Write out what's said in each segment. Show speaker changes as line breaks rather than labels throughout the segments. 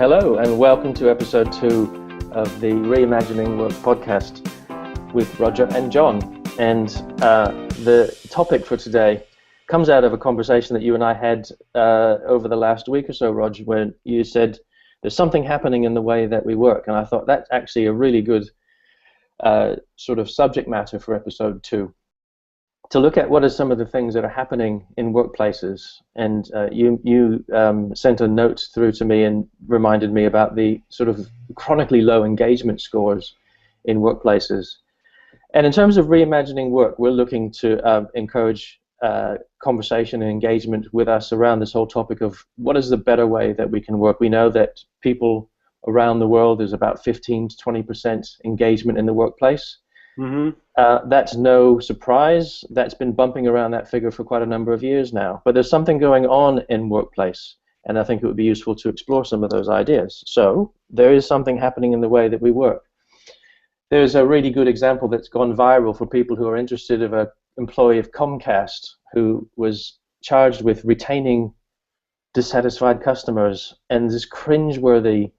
Hello and welcome to episode 2 of the Reimagining Work podcast with Roger and John. And the topic for today comes out of a conversation that you and I had over the last week or so, Roger, when you said there's something happening in the way that we work. And I thought that's actually a really good sort of subject matter for episode 2. To look at what are some of the things that are happening in workplaces. And you sent a note through to me and reminded me about the sort of chronically low engagement scores in workplaces. And in terms of reimagining work, we're looking to encourage conversation and engagement with us around this whole topic of what is the better way that we can work. We know that people around the world, there's about 15 to 20% engagement in the workplace. Mm-hmm. That's no surprise. That's been bumping around that figure for quite a number of years now. But there's something going on in workplace, and I think it would be useful to explore some of those ideas. So there is something happening in the way that we work. There's a really good example that's gone viral for people who are interested of an employee of Comcast who was charged with retaining dissatisfied customers, and this cringeworthy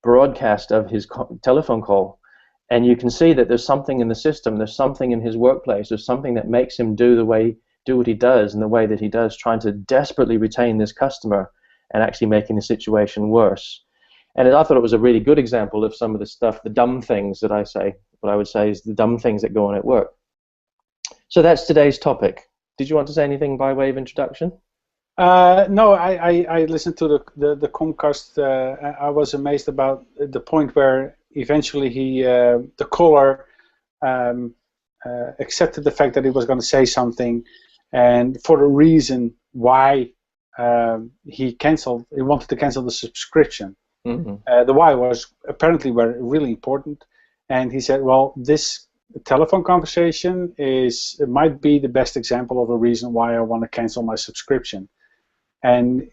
broadcast of his telephone call. And you can see that there's something in the system, there's something in his workplace, there's something that makes him do what he does in the way that he does, trying to desperately retain this customer and actually making the situation worse. And I thought it was a really good example of some of the stuff, the dumb things that I say, what I would say is the dumb things that go on at work. So that's today's topic. Did you want to say anything by way of introduction?
No, I listened to the Comcast. I was amazed about the point where eventually the caller accepted the fact that he was going to say something, and for the reason why he wanted to cancel the subscription. Mm-hmm. The why was apparently really important, and he said, well, this telephone conversation might be the best example of a reason why I want to cancel my subscription. And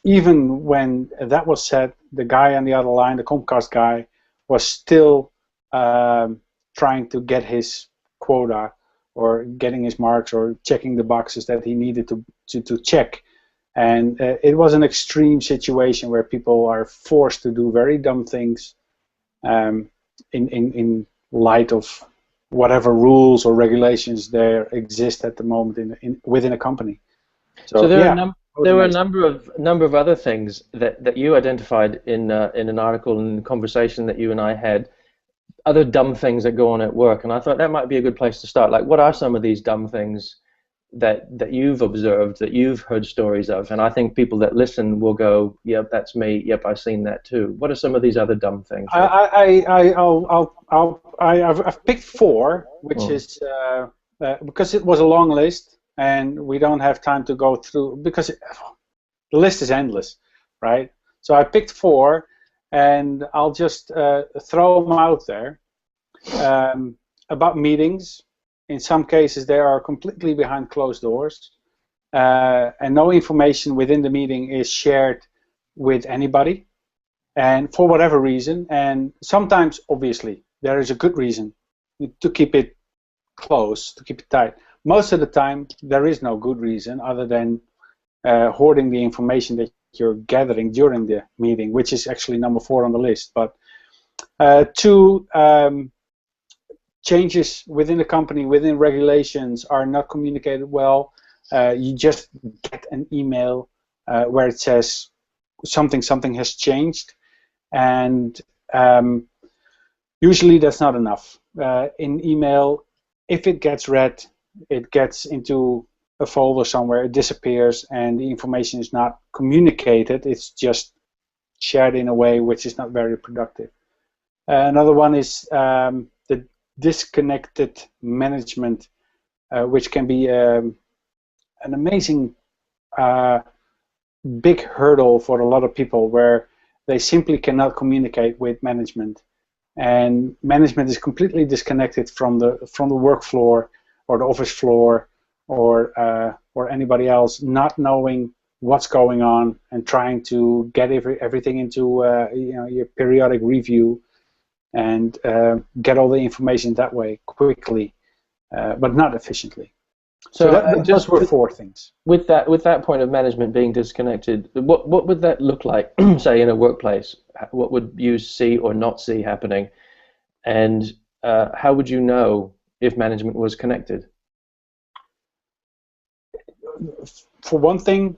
even when that was said, the guy on the other line, the Comcast guy, was still trying to get his quota or getting his marks or checking the boxes that he needed to check. And it was an extreme situation where people are forced to do very dumb things in light of whatever rules or regulations there exist at the moment within a company.
So there were a number of other things that you identified in an article and conversation that you and I had, other dumb things that go on at work, and I thought that might be a good place to start. Like, what are some of these dumb things that you've observed, that you've heard stories of? And I think people that listen will go, yep, that's me, yep, I've seen that too. What are some of these other dumb things?
I've picked 4, which is because it was a long list. And we don't have time to go through, because the list is endless, right? So I picked 4, and I'll just throw them out there. About meetings, in some cases they are completely behind closed doors, and no information within the meeting is shared with anybody, and for whatever reason. And sometimes, obviously, there is a good reason to keep it close, to keep it tight. Most of the time, there is no good reason other than hoarding the information that you're gathering during the meeting, which is actually number 4 on the list. But 2, changes within the company, within regulations, are not communicated well. You just get an email where it says something has changed, and usually that's not enough. In email, if it gets read, it gets into a folder somewhere, it disappears, and the information is not communicated. It's just shared in a way which is not very productive. Another one is the disconnected management, which can be an amazing big hurdle for a lot of people, where they simply cannot communicate with management, and management is completely disconnected from the work floor or the office floor, or anybody else, not knowing what's going on and trying to get everything into your periodic review and get all the information that way quickly, but not efficiently. So
just
those were four things.
with that point of management being disconnected, what would that look like, say in a workplace? What would you see or not see happening, and how would you know if management was connected?
For one thing,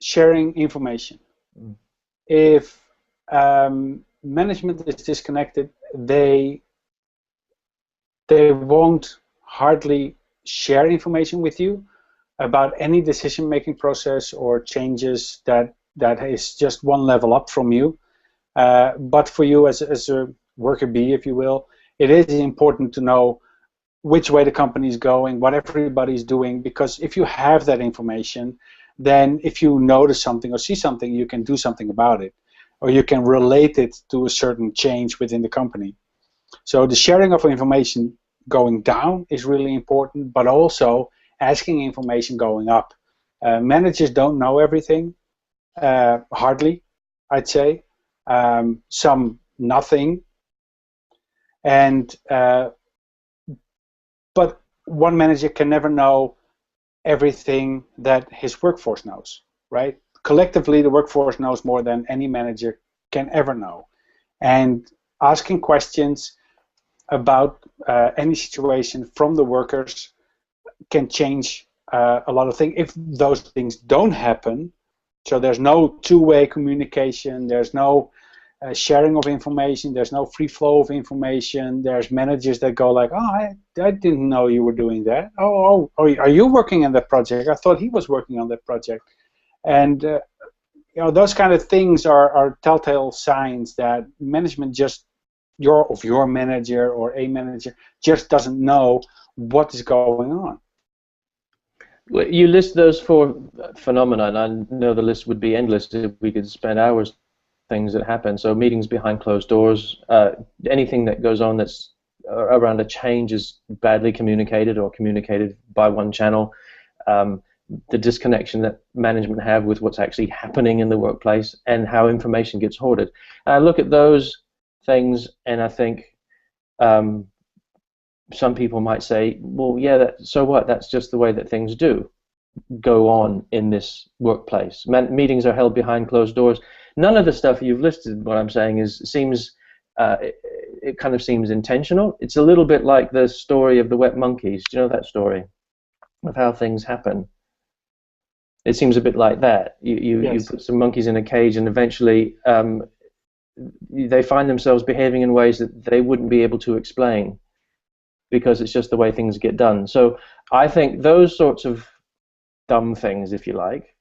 sharing information.
Mm.
If management is disconnected, they won't hardly share information with you about any decision-making process or changes that is just one level up from you. But for you as a worker bee, if you will, it is important to know which way the company is going, what everybody's doing, because if you have that information, then if you notice something or see something, you can do something about it, or you can relate it to a certain change within the company. So the sharing of information going down is really important, but also asking information going up. Managers don't know everything, hardly, I'd say. Some nothing, and but one manager can never know everything that his workforce knows, right? Collectively, the workforce knows more than any manager can ever know. And asking questions about any situation from the workers can change a lot of things. If those things don't happen, so there's no two-way communication, there's no sharing of information, there's no free flow of information, there's managers that go like, oh, I didn't know you were doing that. Oh, are you working on that project? I thought he was working on that project. And those kind of things are telltale signs that management just, your manager or a manager just doesn't know what is going on.
Well, you list those four phenomena, and I know the list would be endless if we could spend hours. Things that happen. So meetings behind closed doors, anything that goes on that's around a change is badly communicated or communicated by one channel. The disconnection that management have with what's actually happening in the workplace and how information gets hoarded. I look at those things and I think some people might say, well, yeah, so what? That's just the way that things do go on in this workplace. Meetings are held behind closed doors. None of the stuff you've listed, what I'm saying seems it kind of seems intentional. It's a little bit like the story of the wet monkeys. Do you know that story of how things happen? It seems a bit like that. You put some monkeys in a cage, and eventually they find themselves behaving in ways that they wouldn't be able to explain because it's just the way things get done. So I think those sorts of dumb things, if you like,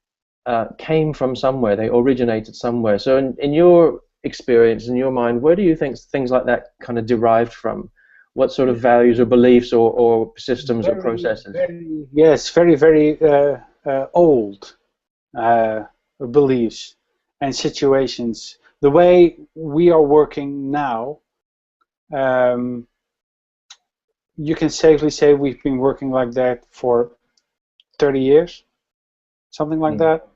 came from somewhere. They originated somewhere. So in your experience, in your mind, where do you think things like that kind of derived from? What sort of values or beliefs or systems or processes?
Very old beliefs and situations. The way we are working now, you can safely say we've been working like that for 30 years, something like that.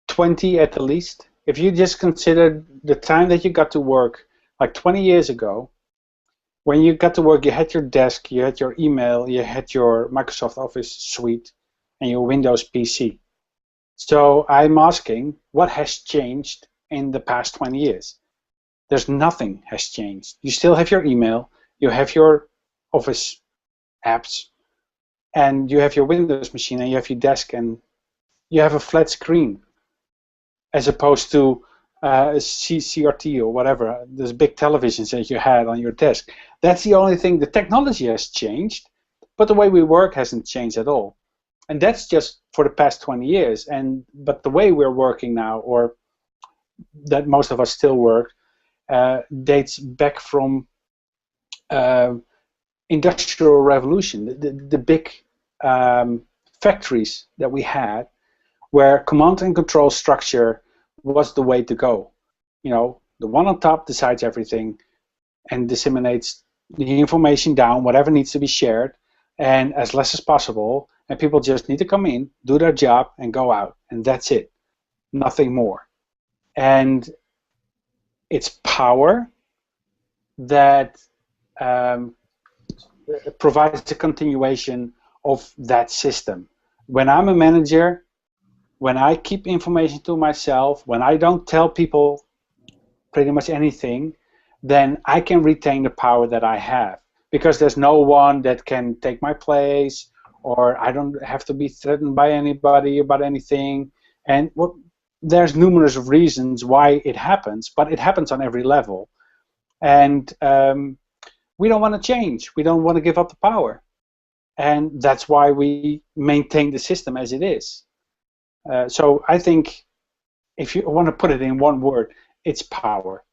20 at the least. If you just consider the time that you got to work, like 20 years ago, when you got to work, you had your desk, you had your email, you had your Microsoft Office suite, and your Windows PC. So I'm asking, what has changed in the past 20 years? There's nothing has changed. You still have your email, you have your Office apps, and you have your Windows machine, and you have your desk, and you have a flat screen, as opposed to CRT or whatever, those big televisions that you had on your desk. That's the only thing. The technology has changed, but the way we work hasn't changed at all. And that's just for the past 20 years. But the way we're working now, or that most of us still work, dates back from Industrial Revolution, the big factories that we had, where command and control structure was the way to go. The one on top decides everything and disseminates the information down, whatever needs to be shared, and as less as possible, and people just need to come in, do their job, and go out, and that's it. Nothing more. And it's power that provides a continuation of that system. When I'm a manager, when I keep information to myself, when I don't tell people pretty much anything, then I can retain the power that I have, because there's no one that can take my place, or I don't have to be threatened by anybody about anything. And well, there's numerous reasons why it happens, but it happens on every level. And we don't want to change. We don't want to give up the power. And that's why we maintain the system as it is. So I think if you want to put it in one word, it's power.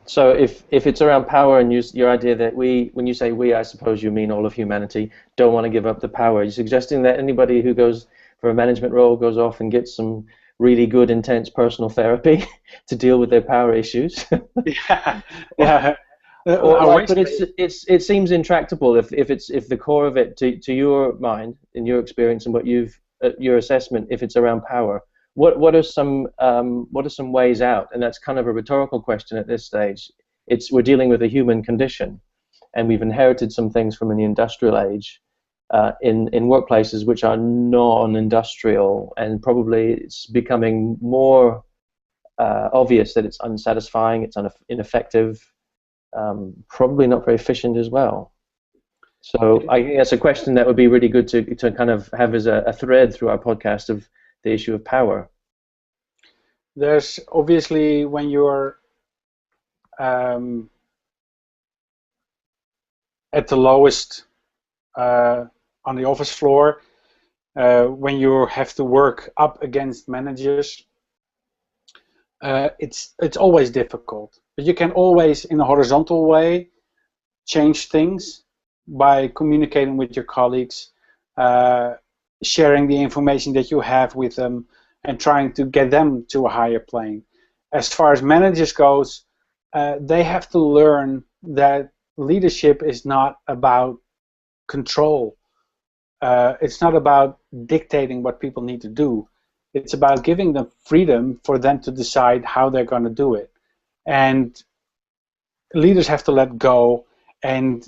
So if it's around power, and your idea that when you say we, I suppose you mean all of humanity, don't want to give up the power, you're suggesting that anybody who goes for a management role goes off and gets some really good, intense personal therapy to deal with their power issues?
Yeah.
But it seems intractable if the core of it, to your mind, in your experience and what your assessment, if it's around power. What are some ways out? And that's kind of a rhetorical question at this stage. We're dealing with a human condition, and we've inherited some things from the industrial age in workplaces which are non-industrial, and probably it's becoming more obvious that it's unsatisfying, it's ineffective, probably not very efficient as well. So I think that's a question that would be really good to kind of have as a thread through our podcast of the issue of power.
There's obviously, when you're at the lowest on the office floor, when you have to work up against managers, it's always difficult. But you can always, in a horizontal way, change things by communicating with your colleagues, sharing the information that you have with them, and trying to get them to a higher plane. As far as managers goes, they have to learn that leadership is not about control. It's not about dictating what people need to do. It's about giving them freedom for them to decide how they're going to do it. And leaders have to let go and,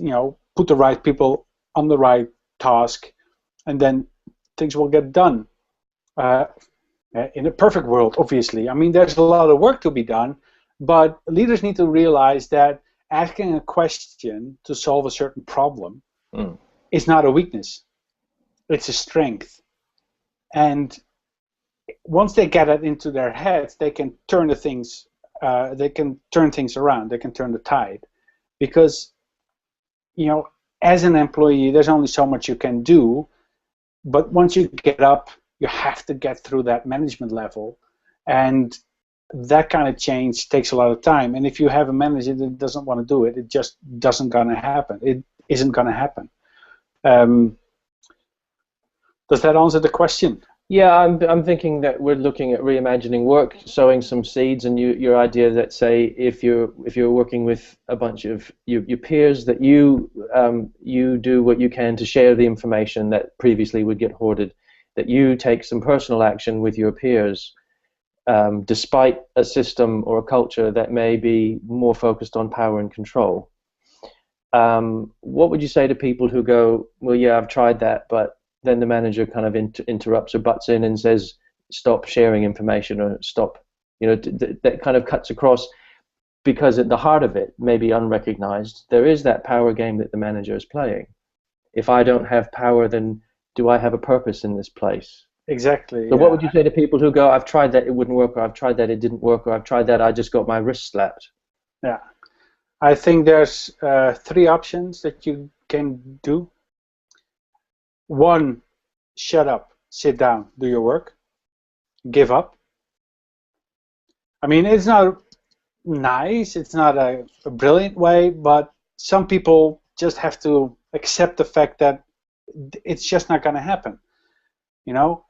put the right people on the right task, and then things will get done. In a perfect world, obviously. I mean, there's a lot of work to be done, but leaders need to realize that asking a question to solve a certain problem is not a weakness. It's a strength. And once they get it into their heads, they can turn things around. They can turn the tide. Because, as an employee, there's only so much you can do. But once you get up, you have to get through that management level. And that kind of change takes a lot of time. And if you have a manager that doesn't want to do it, it just doesn't going to happen. It isn't going to happen. Does that answer the question?
Yeah, I'm thinking that we're looking at reimagining work, sowing some seeds, and your idea that, say, if you're working with a bunch of your peers, that you do what you can to share the information that previously would get hoarded, that you take some personal action with your peers, despite a system or a culture that may be more focused on power and control. What would you say to people who go, well, yeah, I've tried that, but then the manager kind of interrupts or butts in and says, stop sharing information, or stop, that kind of cuts across, because at the heart of it, maybe unrecognized, there is that power game that the manager is playing. If I don't have power, then do I have a purpose in this place?
Exactly.
So what would you say to people who go, I've tried that, it wouldn't work, or I've tried that, it didn't work, or I've tried that, I just got my wrist slapped?
Yeah. I think there's 3 options that you can do. 1, shut up, sit down, do your work, give up. I mean, it's not nice, it's not a brilliant way, but some people just have to accept the fact that it's just not going to happen,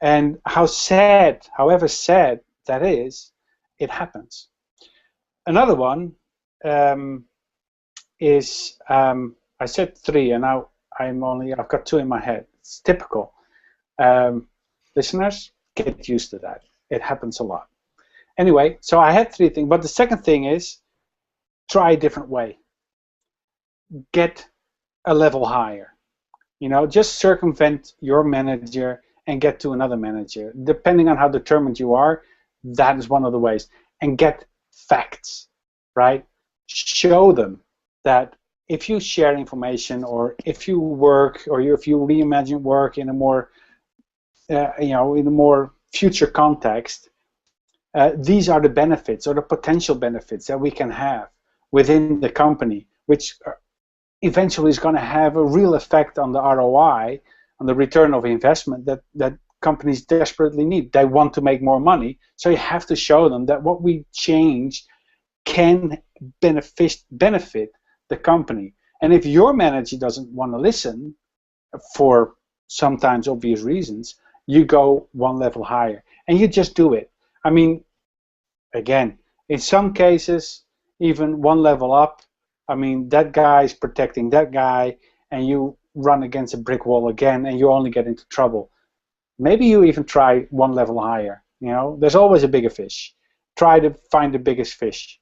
and however sad that is, it happens. Another one is, I said 3, and now I've got 2 in my head. It's typical. Listeners, get used to that. It happens a lot. Anyway, so I had 3 things, but the second thing is, try a different way. Get a level higher. Just circumvent your manager and get to another manager. Depending on how determined you are, that is one of the ways. And get facts, right? Show them that if you share information, or if you work, or if you reimagine work in a more, in a more future context, these are the benefits or the potential benefits that we can have within the company, which eventually is going to have a real effect on the ROI, on the return of investment that companies desperately need. They want to make more money, so you have to show them that what we change can benefit the company. And if your manager doesn't want to listen, for sometimes obvious reasons, you go one level higher and you just do it. I mean, again, in some cases, even one level up, I mean, that guy is protecting that guy, and you run against a brick wall again, and you only get into trouble. Maybe you even try one level higher. There's always a bigger fish. Try to find the biggest fish.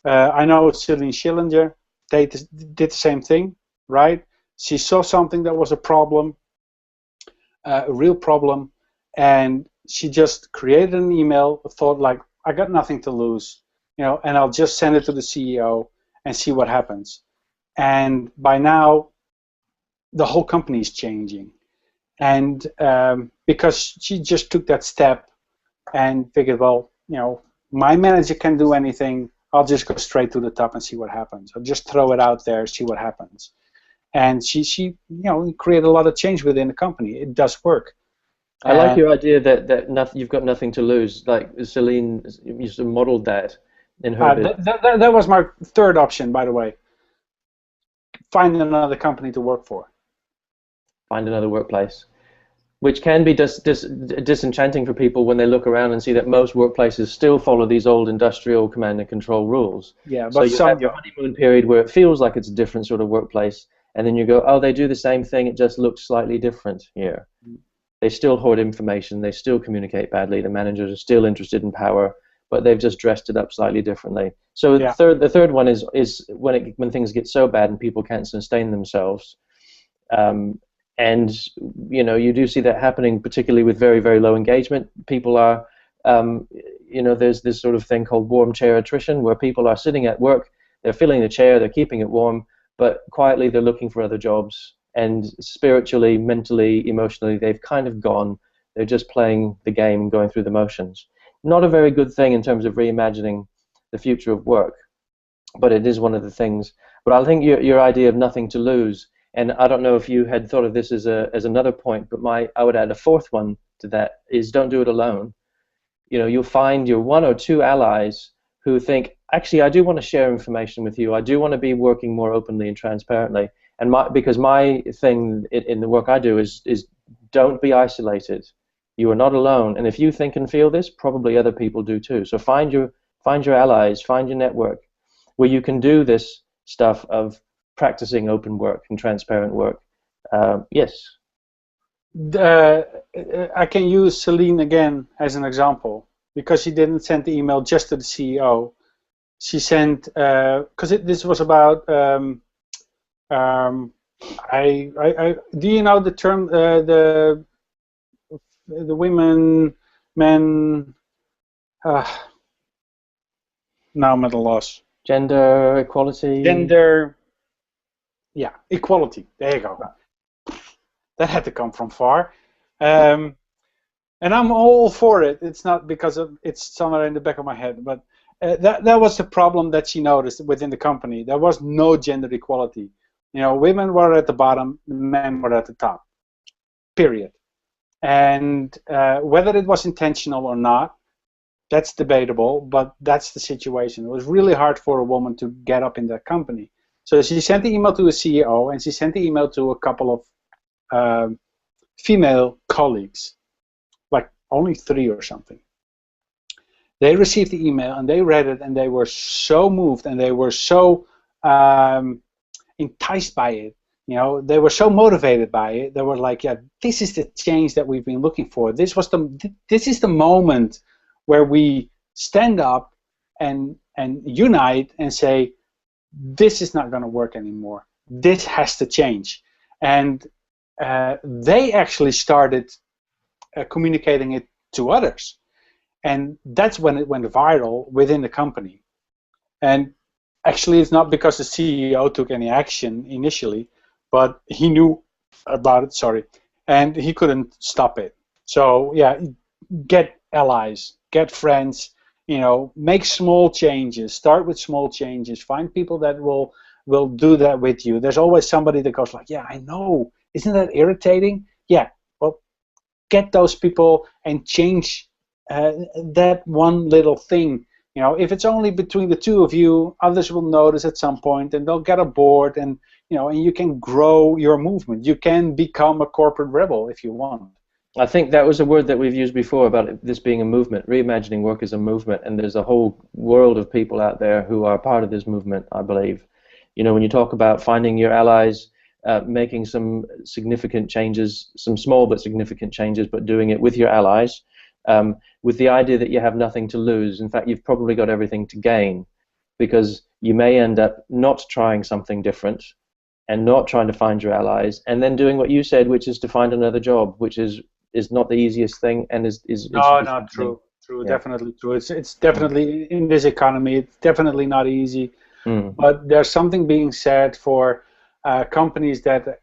I know Celine Schillinger, they did the same thing, right? She saw something that was a problem, a real problem, and she just created an email, thought like, I got nothing to lose, and I'll just send it to the CEO and see what happens. And by now, the whole company is changing. And because she just took that step and figured, well, my manager can't do anything, I'll just go straight to the top and see what happens. I'll just throw it out there, see what happens. And she created a lot of change within the company. It does work.
I like your idea that you've got nothing to lose. Like Celine used to model that in her business.
That was my third option, by the way. Find another company to work for.
Find another workplace, which can be disenchanting for people when they look around and see that most workplaces still follow these old industrial command and control rules.
Yeah, but
so you have your honeymoon period where it feels like it's a different sort of workplace, and then you go, oh, they do the same thing, it just looks slightly different here. They still hoard information, they still communicate badly, the managers are still interested in power, but they've just dressed it up slightly differently. So yeah. The third one is when things get so bad and people can't sustain themselves. And you do see that happening, particularly with very, very low engagement. People are, there's this sort of thing called warm chair attrition, where people are sitting at work, they're filling the chair, they're keeping it warm, but quietly they're looking for other jobs. And spiritually, mentally, emotionally, they've kind of gone. They're just playing the game and going through the motions. Not a very good thing in terms of reimagining the future of work, but it is one of the things. But I think your idea of nothing to lose, and I don't know if you had thought of this as another point, but I would add a fourth one to that, is don't do it alone. You'll find your one or two allies who think, actually, I do want to share information with you. I do want to be working more openly and transparently. And because my thing in the work I do is don't be isolated. You are not alone. And if you think and feel this, probably other people do too. So find your allies, find your network where you can do this stuff of practicing open work and transparent work. Yes.
I can use Celine again as an example, because she didn't send the email just to the CEO. She sent, because this was about, do you know the term, the women, men, now I'm at a loss.
Gender equality.
Yeah, equality. There you go. That had to come from far. And I'm all for it. It's not because it's somewhere in the back of my head, but that was the problem that she noticed within the company. There was no gender equality. Women were at the bottom, men were at the top. Period. And whether it was intentional or not, that's debatable, but that's the situation. It was really hard for a woman to get up in that company. So she sent the email to the CEO, and she sent the email to a couple of female colleagues, like only 3 or something. They received the email, and they read it, and they were so moved, and they were so enticed by it. They were so motivated by it. They were like, yeah, this is the change that we've been looking for. This is the moment where we stand up and unite and say, this is not going to work anymore. This has to change. And they actually started communicating it to others. And that's when it went viral within the company. And actually, it's not because the CEO took any action initially, but he knew about it, sorry, and he couldn't stop it. So yeah, get allies, get friends, make small changes, start with small changes, find people that will do that with you. There's always somebody that goes like, yeah, I know, isn't that irritating? Yeah, well, get those people and change that one little thing. If it's only between the two of you, others will notice at some point, and they'll get aboard, and and you can grow your movement. You can become a corporate rebel if you want.
I think that was a word that we've used before about this being a movement. Reimagining work is a movement, and there's a whole world of people out there who are part of this movement, I believe. When you talk about finding your allies, making some significant changes, some small but significant changes, but doing it with your allies, with the idea that you have nothing to lose. In fact, you've probably got everything to gain, because you may end up not trying something different and not trying to find your allies, and then doing what you said, which is to find another job, which is not the easiest thing, and is
true,
yeah.
Definitely true. It's definitely in this economy, it's definitely not easy. But there's something being said for companies that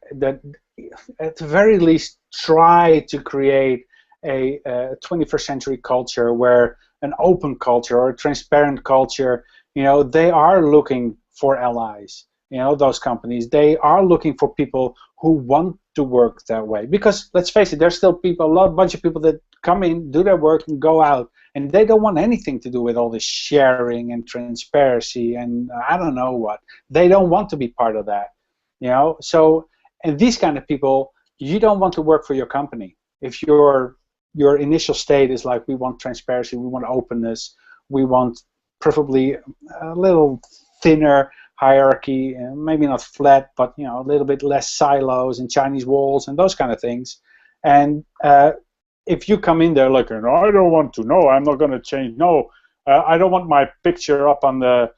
at the very least try to create a 21st century culture, where an open culture or a transparent culture, they are looking for allies. Those companies, they are looking for people who want to work that way. Because let's face it, there's still people, a bunch of people that come in, do their work, and go out, and they don't want anything to do with all this sharing and transparency and I don't know what. They don't want to be part of that. So, and these kind of people, you don't want to work for your company. If your initial state is like, we want transparency, we want openness, we want preferably a little thinner hierarchy, maybe not flat, but a little bit less silos and Chinese walls and those kind of things. And if you come in there like, I don't want to, no, I'm not going to change, no, I don't want my picture up on the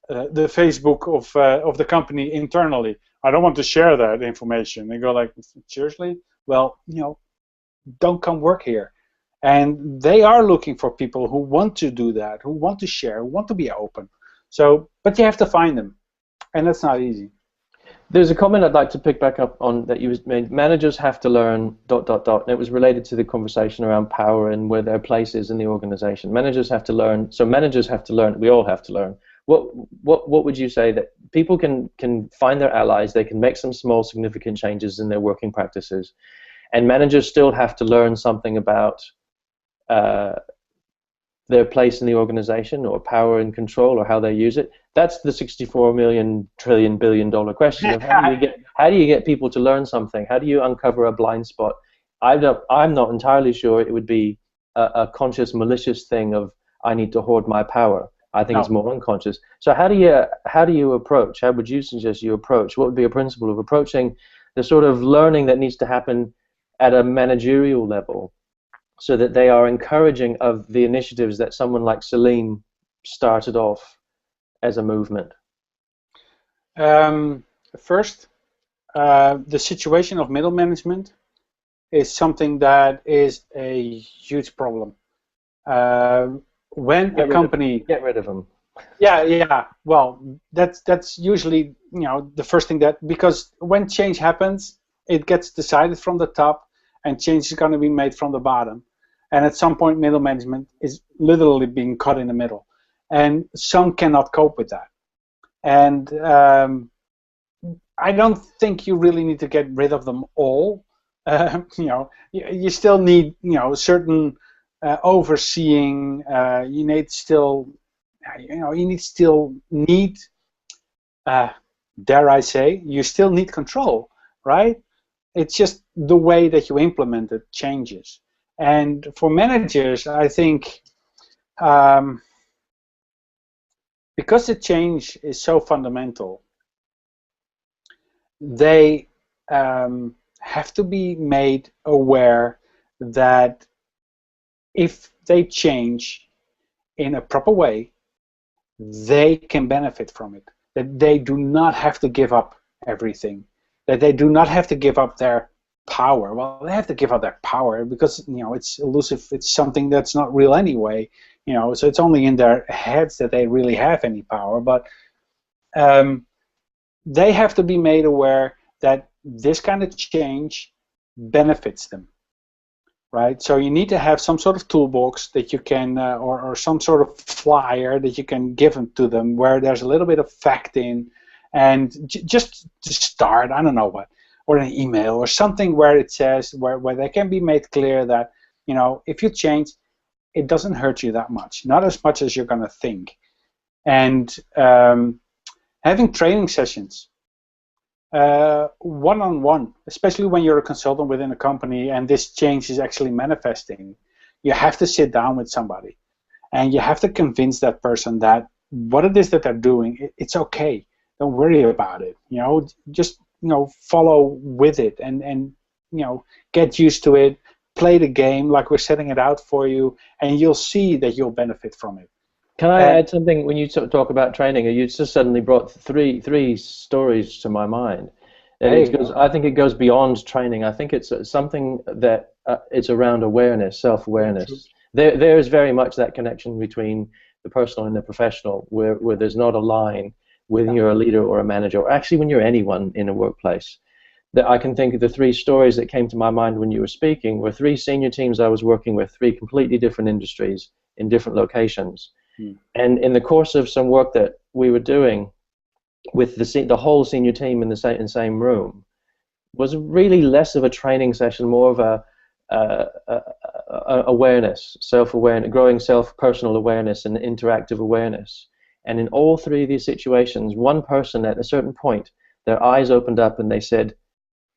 Facebook of the company internally. I don't want to share that information. They go like, seriously? Well, don't come work here. And they are looking for people who want to do that, who want to share, who want to be open. So, but you have to find them, and that's not easy.
There's a comment I'd like to pick back up on that you made. Managers have to learn ... And it was related to the conversation around power and where their place is in the organization. Managers have to learn. So managers have to learn. We all have to learn. What would you say that people can find their allies? They can make some small significant changes in their working practices, and managers still have to learn something about their place in the organization, or power and control, or how they use it. That's the 64 million trillion billion dollar question of how do you get people to learn something? How do you uncover a blind spot? I'm not entirely sure it would be a conscious, malicious thing of, I need to hoard my power. I think it's more unconscious. So how do you approach? How would you suggest you approach? What would be a principle of approaching the sort of learning that needs to happen at a managerial level, so that they are encouraging of the initiatives that someone like Celine started off as a movement?
First, the situation of middle management is something that is a huge problem. When a company
get rid of them.
Yeah. Well, that's usually the first thing, that because when change happens, it gets decided from the top, and change is going to be made from the bottom. And at some point, middle management is literally being cut in the middle, and some cannot cope with that. And I don't think you really need to get rid of them all. You still need certain overseeing. You need still, dare I say, you still need control, right? It's just the way that you implement it changes. And for managers, I think because the change is so fundamental, they have to be made aware that if they change in a proper way, they can benefit from it. That they do not have to give up everything. that they do not have to give up their power. Well, they have to give up their power because it's elusive. It's something that's not real anyway. So it's only in their heads that they really have any power. But they have to be made aware that this kind of change benefits them, right? So you need to have some sort of toolbox that you can, or some sort of flyer that you can give them to them, where there's a little bit of fact in, and just to start, I don't know what, or an email or something where it says, where they can be made clear that, if you change, it doesn't hurt you that much, not as much as you're going to think. And having training sessions, one-on-one, especially when you're a consultant within a company and this change is actually manifesting, you have to sit down with somebody and you have to convince that person that what it is that they're doing, it's okay. Don't worry about it. Just follow with it and get used to it. Play the game like we're setting it out for you, and you'll see that you'll benefit from it.
Can I add something? When you talk about training, you just suddenly brought three stories to my mind. And I think it goes beyond training. I think it's something that it's around awareness, self-awareness. There is very much that connection between the personal and the professional, where there's not a line when you're a leader or a manager, or actually when you're anyone in a workplace. That I can think of the three stories that came to my mind when you were speaking were three senior teams I was working with, three completely different industries in different locations. And in the course of some work that we were doing with the whole senior team in the same room, was really less of a training session, more of a awareness, self-awareness, growing personal awareness and interactive awareness. And in all three of these situations, one person at a certain point, their eyes opened up and they said,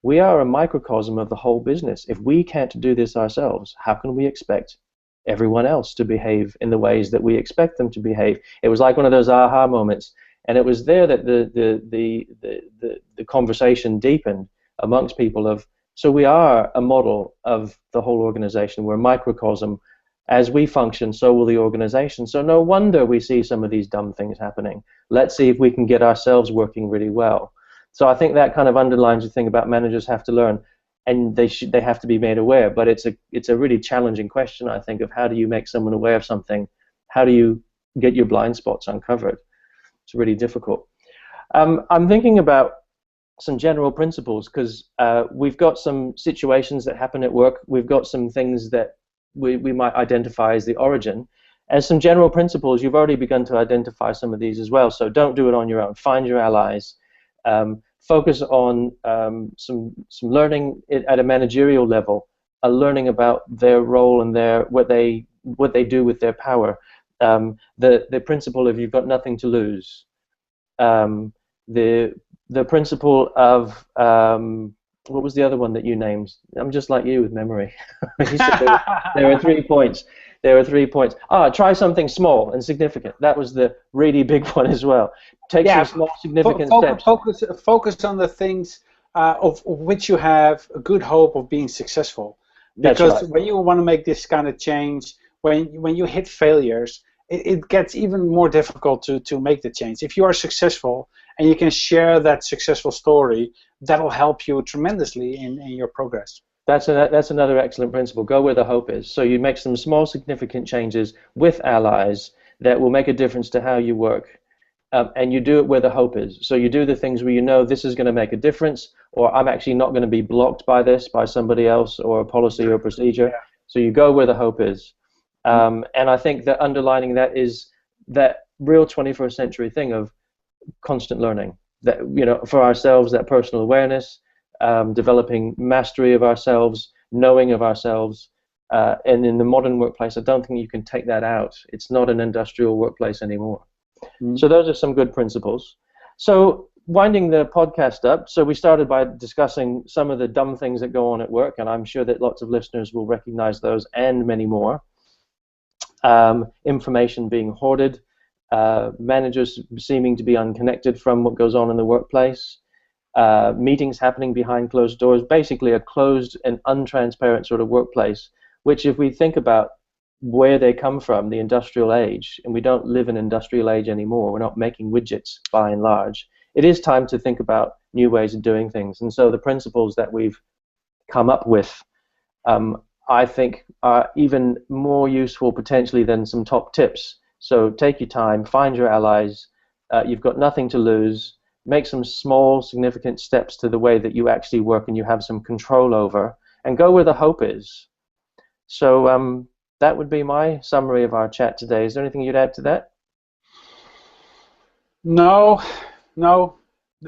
we are a microcosm of the whole business. If we can't do this ourselves, how can we expect everyone else to behave in the ways that we expect them to behave? It was like one of those aha moments, and it was there that the conversation deepened amongst people of, so we are a model of the whole organization. We're a microcosm. As we function, so will the organization. So no wonder we see some of these dumb things happening. Let's see if we can get ourselves working really well. So I think that kind of underlines the thing about managers have to learn, and they have to be made aware. But it's a really challenging question, I think, of how do you make someone aware of something? How do you get your blind spots uncovered? It's really difficult. I'm thinking about some general principles, because we've got some situations that happen at work. We've got some things that we might identify as the origin. As some general principles, you've already begun to identify some of these as well. So don't do it on your own. Find your allies. Focus on some learning at a managerial level, learning about their role and what they do with their power. The principle of you've got nothing to lose. The principle of what was the other one that you named? I'm just like you with memory. You said there are 3 points. There are 3 points. Try something small and significant. That was the really big one as well. Take some small, significant steps.
Focus on the things of which you have a good hope of being successful. Because when you want to make this kind of change, when you hit failures, it gets even more difficult to make the change. If you are successful and you can share that successful story, that'll help you tremendously in your progress.
That's another excellent principle. Go where the hope is. So you make some small, significant changes with allies that will make a difference to how you work, and you do it where the hope is. So you do the things where you know this is going to make a difference, or I'm actually not going to be blocked by this, by somebody else, or a policy or a procedure. Yeah. So you go where the hope is. And I think that underlining that is that real 21st century thing of constant learning. That, for ourselves, that personal awareness, developing mastery of ourselves, knowing of ourselves, and in the modern workplace, I don't think you can take that out. It's not an industrial workplace anymore. So those are some good principles. So winding the podcast up, so we started by discussing some of the dumb things that go on at work, and I'm sure that lots of listeners will recognize those and many more. Information being hoarded, managers seeming to be unconnected from what goes on in the workplace, meetings happening behind closed doors, basically a closed and untransparent sort of workplace, which if we think about where they come from, the industrial age, and we don't live in industrial age anymore, we're not making widgets by and large, it is time to think about new ways of doing things. And so the principles that we've come up with, I think, are even more useful potentially than some top tips. So take your time, find your allies. You've got nothing to lose. Make some small, significant steps to the way that you actually work and you have some control over, and go where the hope is. So that would be my summary of our chat today. Is there anything you'd add to that?
No.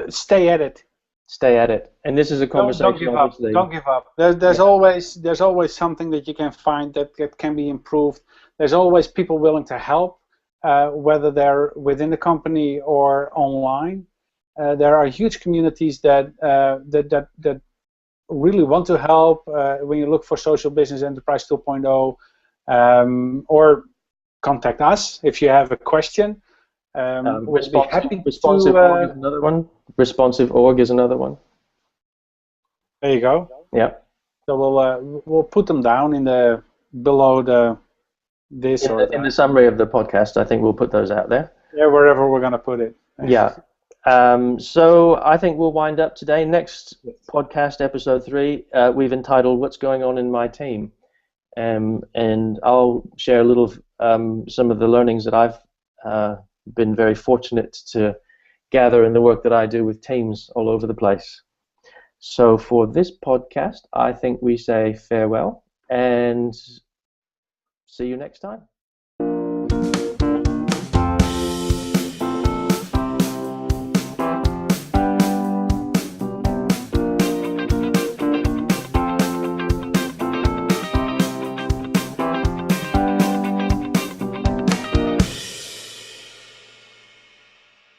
Stay at it.
Stay at it. And this is a conversation.
Don't give up. Don't give up. There's always something that you can find that can be improved. There's always people willing to help, whether they're within the company or online. There are huge communities that really want to help. When you look for Social Business Enterprise 2.0, or contact us if you have a question. We'll be happy
responsive org is another one. Responsive org is another one.
There you go.
Yeah.
So we'll put them down in the below this
in the summary of the podcast. I think we'll put those out there.
Yeah, wherever we're gonna put it.
Yeah. So I think we'll wind up today. Next podcast, episode 3, we've entitled "What's Going On in My Team," and I'll share a little some of the learnings that I've been very fortunate to gather in the work that I do with teams all over the place. So for this podcast, I think we say farewell and see you next time.